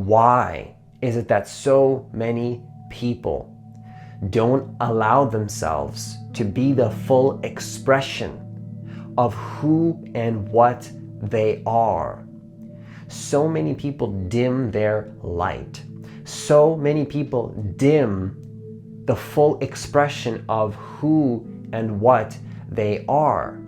Why is it that so many people don't allow themselves to be the full expression of who and what they are? So many people dim their light. So many people dim the full expression of who and what they are.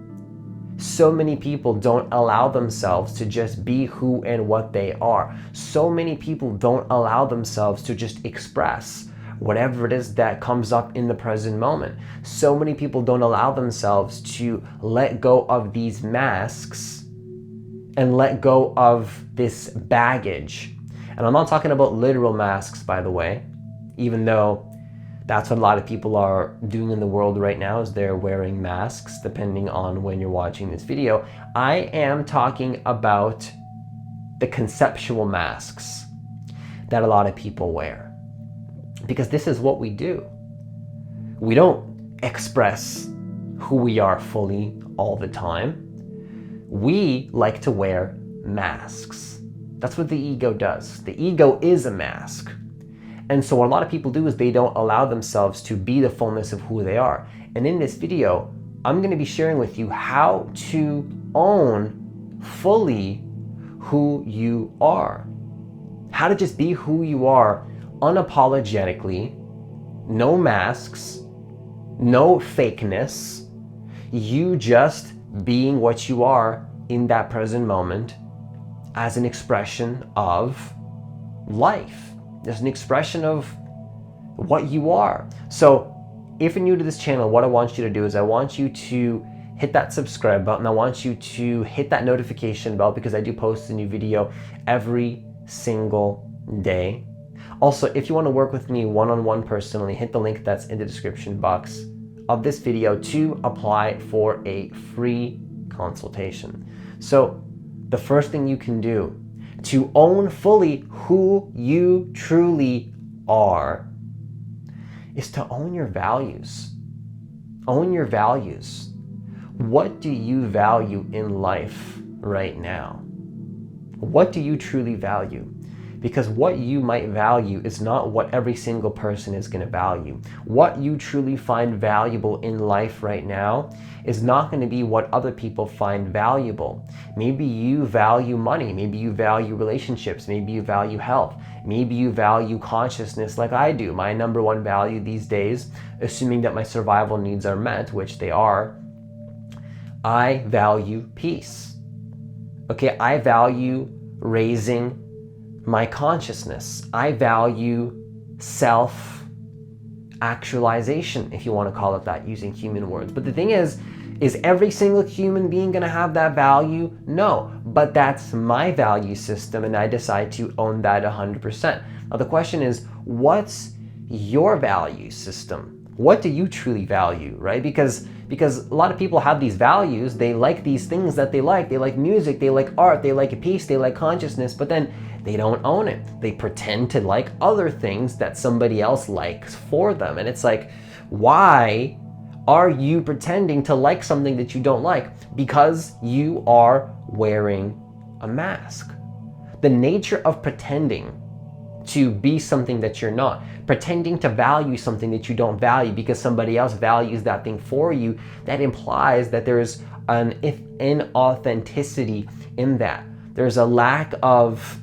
So many people don't allow themselves to just be who and what they are. So many people don't allow themselves to just express whatever it is that comes up in the present moment. So many people don't allow themselves to let go of these masks and let go of this baggage. And I'm not talking about literal masks, by the way, even though that's what a lot of people are doing in the world right now, is they're wearing masks, depending on when you're watching this video. I am talking about the conceptual masks that a lot of people wear. Because this is what we do. We don't express who we are fully all the time. We like to wear masks. That's what the ego does. The ego is a mask. And so what a lot of people do is they don't allow themselves to be the fullness of who they are. And in this video, I'm going to be sharing with you how to own fully who you are. How to just be who you are unapologetically, no masks, no fakeness, you just being what you are in that present moment as an expression of life. There's an expression of what you are. So if you're new to this channel, what I want you to do is I want you to hit that subscribe button. I want you to hit that notification bell because I do post a new video every single day. Also, if you want to work with me one-on-one personally, hit the link that's in the description box of this video to apply for a free consultation. So the first thing you can do to own fully who you truly are is to own your values. Own your values. What do you value in life right now? What do you truly value? Because what you might value is not what every single person is going to value. What you truly find valuable in life right now is not going to be what other people find valuable. Maybe you value money. Maybe you value relationships. Maybe you value health. Maybe you value consciousness like I do. My number one value these days, assuming that my survival needs are met, which they are, I value peace. Okay, I value raising my consciousness. I value self-actualization, if you want to call it that, using human words. But the thing is every single human being going to have that value? No, but that's my value system and I decide to own that 100%. Now the question is, what's your value system? What do you truly value, right? Because a lot of people have these values, they like these things that they like music, they like art, they like peace, they like consciousness, but then they don't own it. They pretend to like other things that somebody else likes for them. And it's like, why are you pretending to like something that you don't like? Because you are wearing a mask. The nature of pretending to be something that you're not, pretending to value something that you don't value because somebody else values that thing for you, that implies that there's an inauthenticity in that. There's a lack of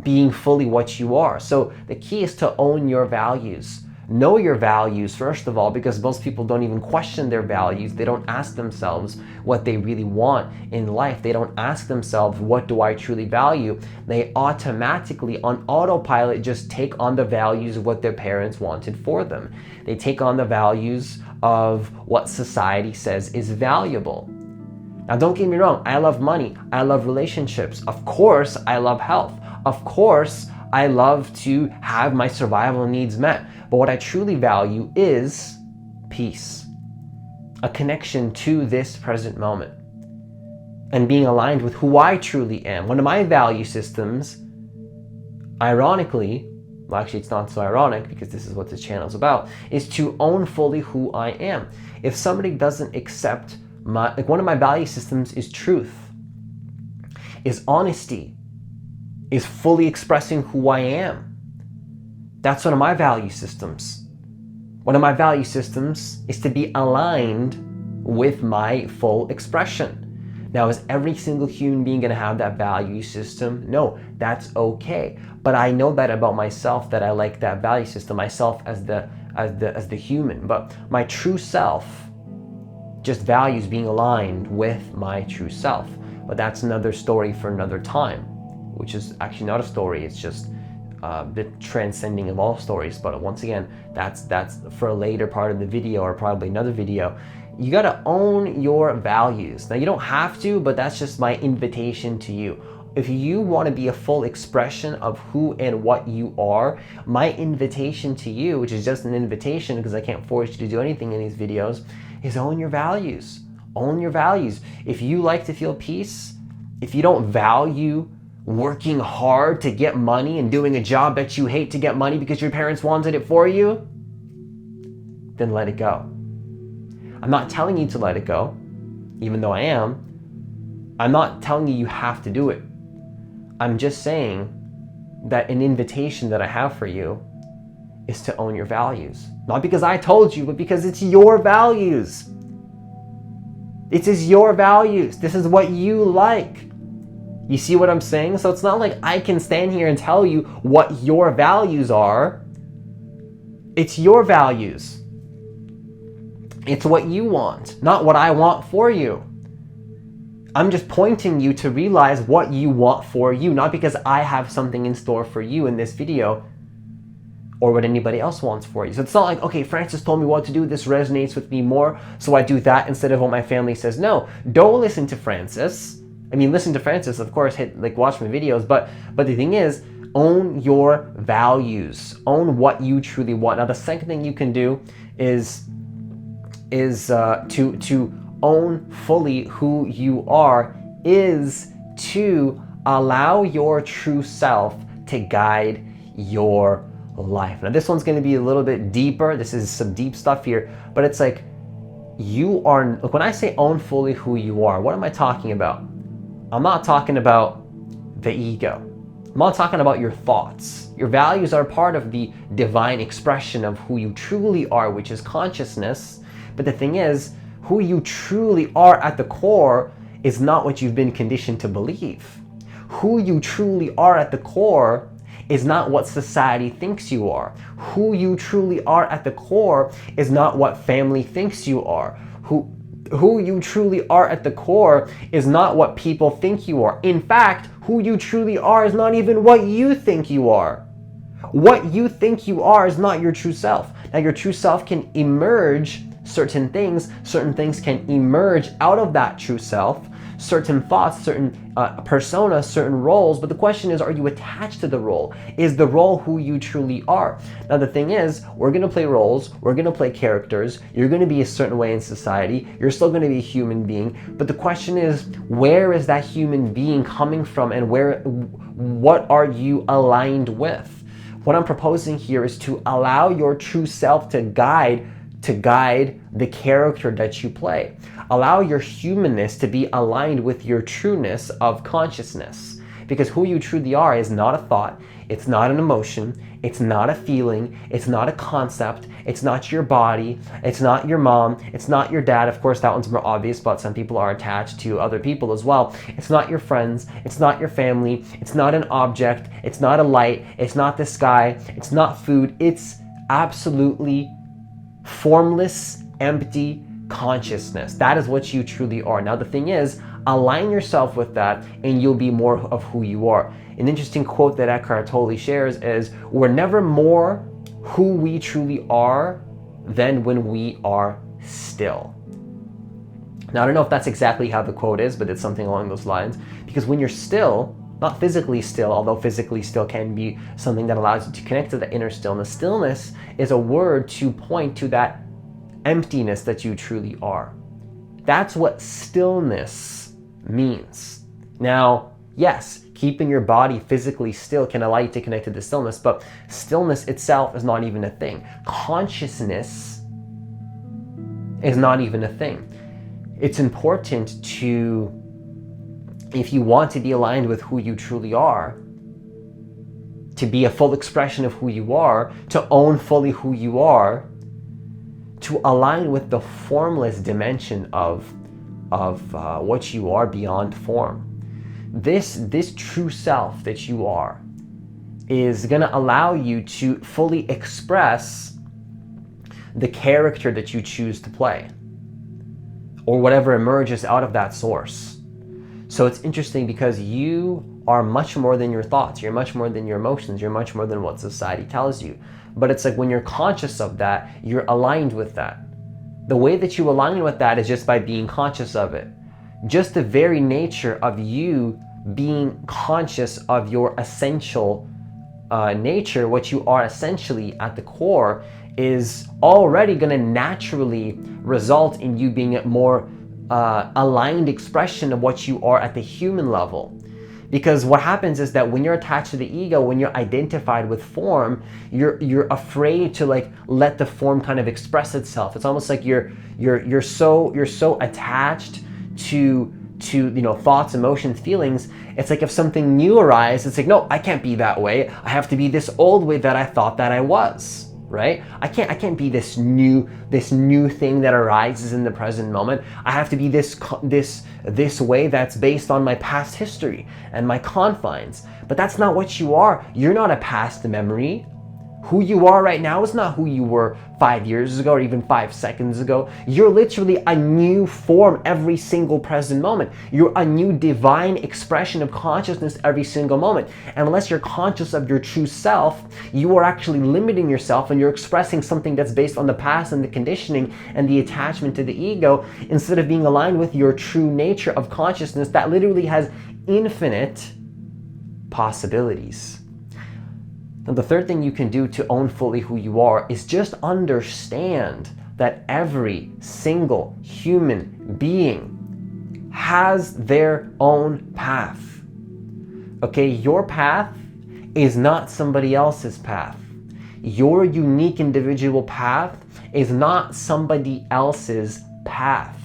being fully what you are. So the key is to own your values. Know your values, first of all, because most people don't even question their values. They don't ask themselves what they really want in life. They don't ask themselves, what do I truly value? They automatically, on autopilot, just take on the values of what their parents wanted for them. They take on the values of what society says is valuable. Now, don't get me wrong. I love money. I love relationships. Of course, I love health. Of course, I love to have my survival needs met. But what I truly value is peace, a connection to this present moment, and being aligned with who I truly am. One of my value systems, ironically, well, actually it's not so ironic because this is what this channel is about, is to own fully who I am. If somebody doesn't accept one of my value systems is truth, is honesty, is fully expressing who I am. That's one of my value systems. One of my value systems is to be aligned with my full expression. Now, is every single human being going to have that value system? No, that's okay. But I know that about myself, that I like that value system, myself as the human. But my true self just values being aligned with my true self. But that's another story for another time, which is actually not a story. It's just the transcending of all stories. But once again, that's for a later part of the video, or probably another video. You got to own your values. Now, you don't have to, but that's just my invitation to you. If you want to be a full expression of who and what you are, my invitation to you, which is just an invitation because I can't force you to do anything in these videos, is own your values. Own your values. If you like to feel peace, if you don't value working hard to get money and doing a job that you hate to get money because your parents wanted it for you, then let it go. I'm not telling you to let it go, even though I am. I'm not telling you you have to do it. I'm just saying that an invitation that I have for you is to own your values. Not because I told you, but because it's your values. It is your values. This is what you like. You see what I'm saying? So it's not like I can stand here and tell you what your values are. It's your values. It's what you want, not what I want for you. I'm just pointing you to realize what you want for you, not because I have something in store for you in this video or what anybody else wants for you. So it's not like, okay, Francis told me what to do, this resonates with me more, so I do that instead of what my family says. No, don't listen to Francis. I mean, listen to Francis, of course, watch my videos, but the thing is, own your values. Own what you truly want. Now, the second thing you can do is to own fully who you are, is to allow your true self to guide your life. Now, this one's going to be a little bit deeper. This is some deep stuff here, but it's like look, when I say own fully who you are, what am I talking about? I'm not talking about the ego. I'm not talking about your thoughts. Your values are part of the divine expression of who you truly are, which is consciousness. But the thing is, who you truly are at the core is not what you've been conditioned to believe. Who you truly are at the core is not what society thinks you are. Who you truly are at the core is not what family thinks you are. Who you truly are at the core is not what people think you are. In fact, who you truly are is not even what you think you are. What you think you are is not your true self. Now, your true self can emerge certain things can emerge out of that true self, certain thoughts, certain personas, certain roles, but the question is, are you attached to the role? Is the role who you truly are? Now, the thing is, we're going to play roles, we're going to play characters, you're going to be a certain way in society, you're still going to be a human being, but the question is, where is that human being coming from, and what are you aligned with? What I'm proposing here is to allow your true self to guide the character that you play. Allow your humanness to be aligned with your trueness of consciousness. Because who you truly are is not a thought, it's not an emotion, it's not a feeling, it's not a concept, it's not your body, it's not your mom, it's not your dad. Of course, that one's more obvious, but some people are attached to other people as well. It's not your friends, it's not your family, it's not an object, it's not a light, it's not the sky, it's not food, it's absolutely formless, empty consciousness. That is what you truly are. Now, the thing is, align yourself with that and you'll be more of who you are. An interesting quote that Eckhart Tolle shares is, we're never more who we truly are than when we are still. Now, I don't know if that's exactly how the quote is, but it's something along those lines. Because when you're still, not physically still, although physically still can be something that allows you to connect to the inner stillness. Stillness is a word to point to that emptiness that you truly are. That's what stillness means. Now, yes, keeping your body physically still can allow you to connect to the stillness, but stillness itself is not even a thing. Consciousness is not even a thing. It's important to, if you want to be aligned with who you truly are, to be a full expression of who you are, to own fully who you are, to align with the formless dimension of what you are beyond form. This true self that you are is going to allow you to fully express the character that you choose to play, or whatever emerges out of that source. So it's interesting because you are much more than your thoughts, you're much more than your emotions, you're much more than what society tells you. But it's like when you're conscious of that, you're aligned with that. The way that you align with that is just by being conscious of it. Just the very nature of you being conscious of your essential nature, what you are essentially at the core, is already going to naturally result in you being a more aligned expression of what you are at the human level. Because what happens is that when you're attached to the ego, when you're identified with form, you're afraid to like let the form kind of express itself. It's almost like you're so attached to thoughts, emotions, feelings. It's like if something new arises, it's like, no, I can't be that way. I have to be this old way that I thought that I was. Right? I can't be this new thing that arises in the present moment. I have to be this way that's based on my past history and my confines. But that's not what you are. You're not a past memory. Who you are right now is not who you were 5 years ago or even 5 seconds ago. You're literally a new form every single present moment. You're a new divine expression of consciousness every single moment. And unless you're conscious of your true self, you are actually limiting yourself and you're expressing something that's based on the past and the conditioning and the attachment to the ego, instead of being aligned with your true nature of consciousness that literally has infinite possibilities. Now, the third thing you can do to own fully who you are is just understand that every single human being has their own path. Okay, your path is not somebody else's path. Your unique individual path is not somebody else's path.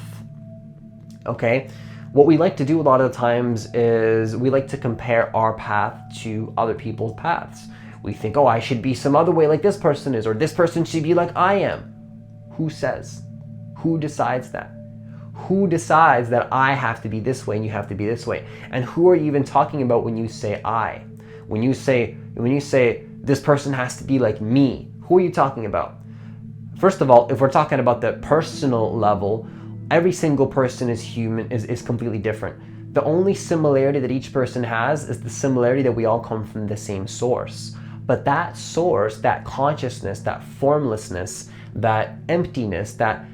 Okay? What we like to do a lot of the times is we like to compare our path to other people's paths. We think, oh, I should be some other way like this person is, or this person should be like I am. Who says? Who decides that? Who decides that I have to be this way and you have to be this way? And who are you even talking about when you say I? When you say this person has to be like me, who are you talking about? First of all, if we're talking about the personal level, every single person is human, is completely different. The only similarity that each person has is the similarity that we all come from the same source. But that source, that consciousness, that formlessness, that emptiness, that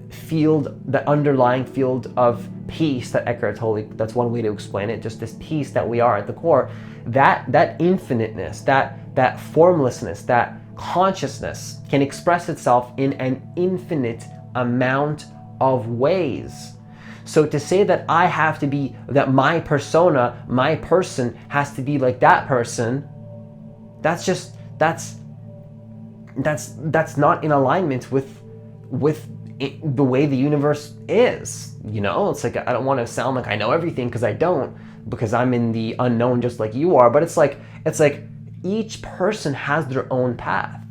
field, that underlying field of peace that Eckhart Tolle, that's one way to explain it, just this peace that we are at the core, that infiniteness, that formlessness, that consciousness can express itself in an infinite amount of ways. So to say that I have to be, that my persona, my person has to be like that person, that's not in alignment with the way the universe is. You know, it's like, I don't want to sound like I know everything, because I don't, because I'm in the unknown just like you are. But it's like each person has their own path.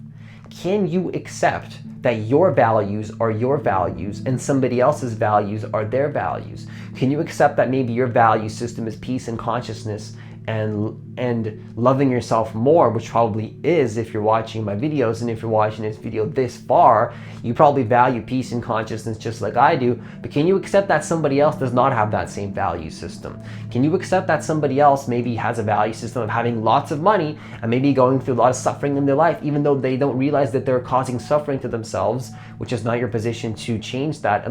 Can you accept that your values are your values and somebody else's values are their values? Can you accept that maybe your value system is peace and consciousness and loving yourself more, which probably is, if you're watching my videos, and if you're watching this video this far, you probably value peace and consciousness just like I do. But can you accept that somebody else does not have that same value system? Can you accept that somebody else maybe has a value system of having lots of money and maybe going through a lot of suffering in their life, even though they don't realize that they're causing suffering to themselves, which is not your position to change that,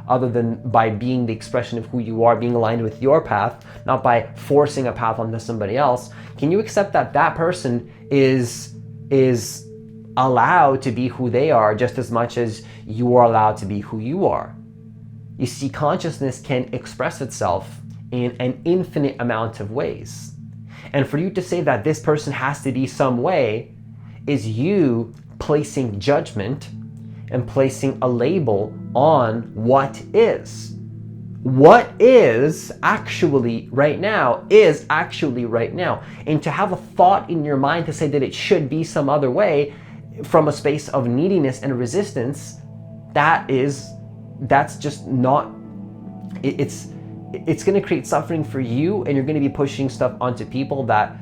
other than by being the expression of who you are, being aligned with your path, not by forcing a path onto somebody else? Can you accept that that person is allowed to be who they are just as much as you are allowed to be who you are? You see, consciousness can express itself in an infinite amount of ways. And for you to say that this person has to be some way is you placing judgment and placing a label on what is. what is actually right now is actually right now. And to have a thought in your mind to say that it should be some other way from a space of neediness and resistance, that's just not, it's going to create suffering for you, and you're going to be pushing stuff onto people that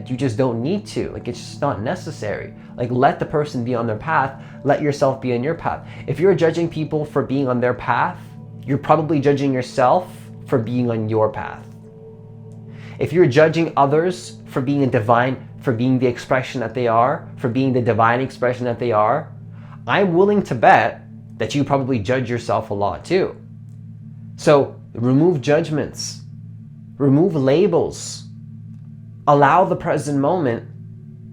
you just don't need to. Like, it's just not necessary. Like, let the person be on their path, let yourself be on your path. If you're judging people for being on their path, you're probably judging yourself for being on your path. If you're judging others for being for being the expression that they are, for being the divine expression that they are, I'm willing to bet that you probably judge yourself a lot too. So remove judgments, remove labels, allow the present moment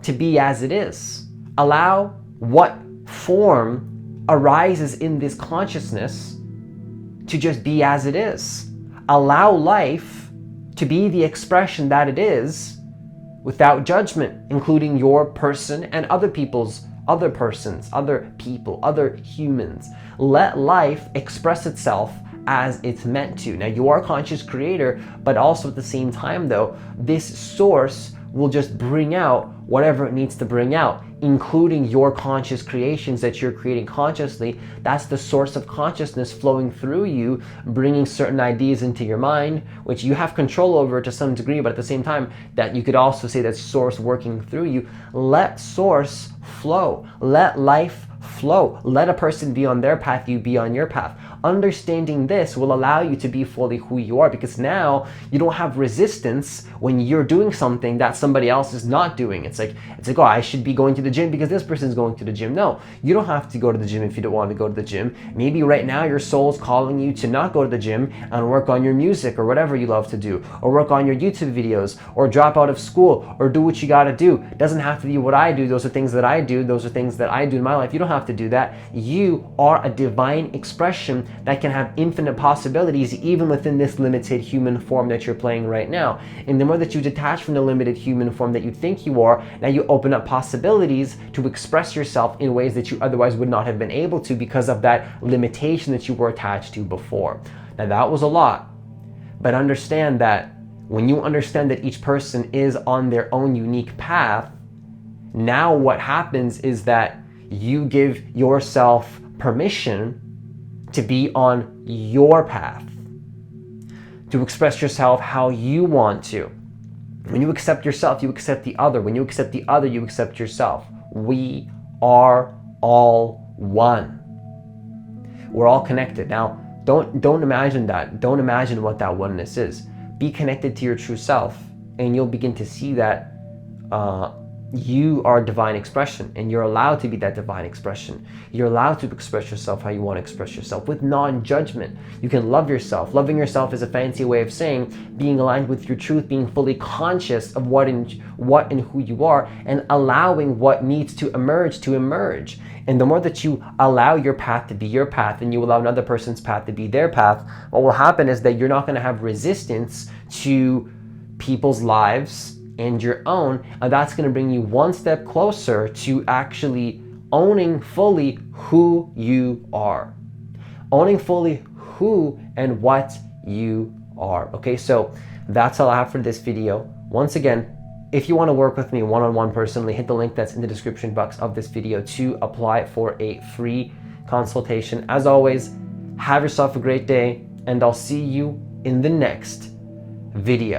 to be as it is. Allow what form arises in this consciousness to just be as it is. Allow life to be the expression that it is without judgment, including your person and other people's, other persons, other people, other humans. Let life express itself as it's meant to. Now, you are a conscious creator, but also at the same time though, this source will just bring out whatever it needs to bring out, including your conscious creations that you're creating consciously. That's the source of consciousness flowing through you, bringing certain ideas into your mind, which you have control over to some degree, but at the same time, that you could also say that's source working through you. Let source flow. Let life flow. Let a person be on their path, you be on your path. Understanding this will allow you to be fully who you are, because now you don't have resistance when you're doing something that somebody else is not doing. It's like, oh, I should be going to the gym because this person's going to the gym. No, you don't have to go to the gym if you don't want to go to the gym. Maybe right now your soul's calling you to not go to the gym and work on your music or whatever you love to do, or work on your YouTube videos, or drop out of school, or do what you got to do. It doesn't have to be what I do. Those are things that I do. Those are things that I do in my life. You don't have to do that. You are a divine expression that can have infinite possibilities even within this limited human form that you're playing right now. And the more that you detach from the limited human form that you think you are, now you open up possibilities to express yourself in ways that you otherwise would not have been able to because of that limitation that you were attached to before. Now that was a lot, but understand that when you understand that each person is on their own unique path, now what happens is that you give yourself permission to be on your path, to express yourself how you want to. When you accept yourself, you accept the other. When you accept the other, you accept yourself. We are all one. We're all connected. Now, don't imagine that. Don't imagine what that oneness is. Be connected to your true self, and you'll begin to see that you are divine expression, and you're allowed to be that divine expression. You're allowed to express yourself how you want to express yourself with non-judgment. You can love yourself. Loving yourself is a fancy way of saying being aligned with your truth, being fully conscious of what and who you are, and allowing what needs to emerge. And the more that you allow your path to be your path, and you allow another person's path to be their path, what will happen is that you're not going to have resistance to people's lives and your own, and that's going to bring you one step closer to actually owning fully who you are, owning fully who and what you are. Okay, so that's all I have for this video. Once again, if you want to work with me one-on-one personally, hit the link that's in the description box of this video to apply for a free consultation. As always, have yourself a great day, and I'll see you in the next video.